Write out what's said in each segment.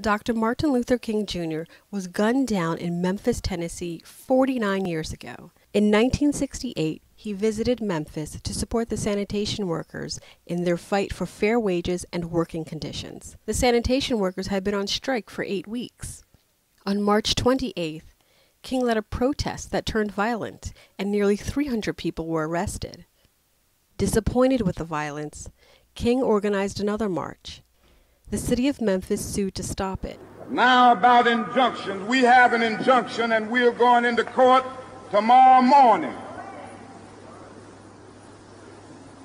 Dr. Martin Luther King Jr. was gunned down in Memphis, Tennessee 49 years ago. In 1968, he visited Memphis to support the sanitation workers in their fight for fair wages and working conditions. The sanitation workers had been on strike for 8 weeks. On March 28th, King led a protest that turned violent, and nearly 300 people were arrested. Disappointed with the violence, King organized another march. The city of Memphis sued to stop it. Now about injunctions. We have an injunction and we're going into court tomorrow morning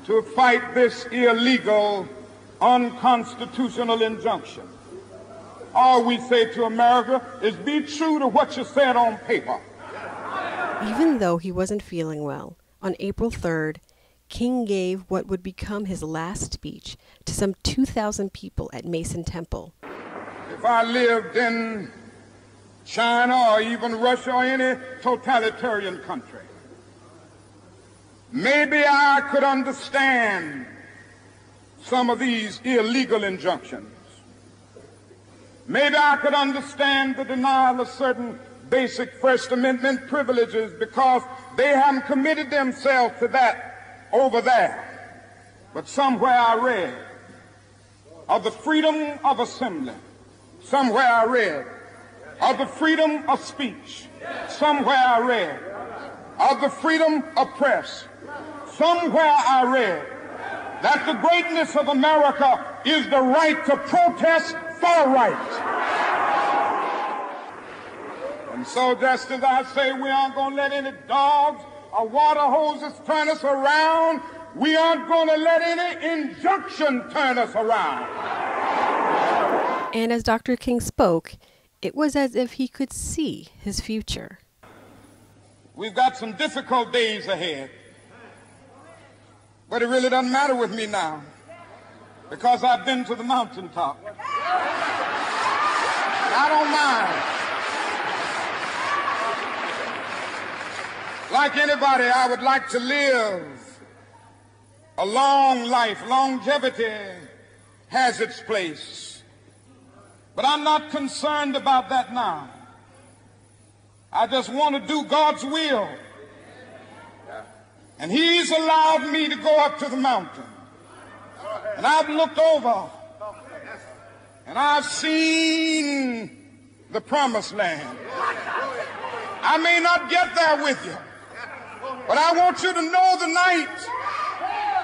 to fight this illegal, unconstitutional injunction. All we say to America is be true to what you said on paper. Even though he wasn't feeling well, on April 3rd, King gave what would become his last speech to some 2,000 people at Mason Temple. If I lived in China or even Russia or any totalitarian country, maybe I could understand some of these illegal injunctions. Maybe I could understand the denial of certain basic First Amendment privileges because they haven't committed themselves to that over there. But somewhere I read of the freedom of assembly. Somewhere I read of the freedom of speech. Somewhere I read of the freedom of press. Somewhere I read that the greatness of America is the right to protest for rights. And so just as I say we aren't going to let any dogs or water hoses turn us around, we aren't going to let any injunction turn us around. And as Dr. King spoke, it was as if he could see his future. We've got some difficult days ahead, but it really doesn't matter with me now because I've been to the mountaintop. I don't mind. Like anybody, I would like to live a long life. Longevity has its place. But I'm not concerned about that now. I just want to do God's will. And He's allowed me to go up to the mountain. And I've looked over and I've seen the promised land. I may not get there with you, but I want you to know tonight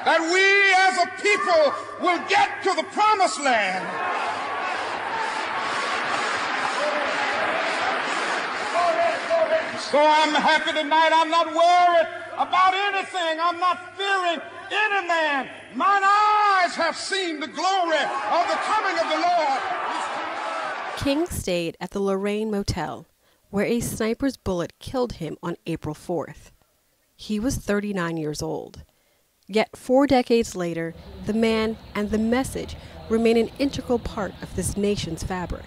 that we as a people will get to the promised land. So I'm happy tonight. I'm not worried about anything. I'm not fearing any man. Mine eyes have seen the glory of the coming of the Lord. King stayed at the Lorraine Motel, where a sniper's bullet killed him on April 4th. He was 39 years old. Yet 4 decades later, the man and the message remain an integral part of this nation's fabric.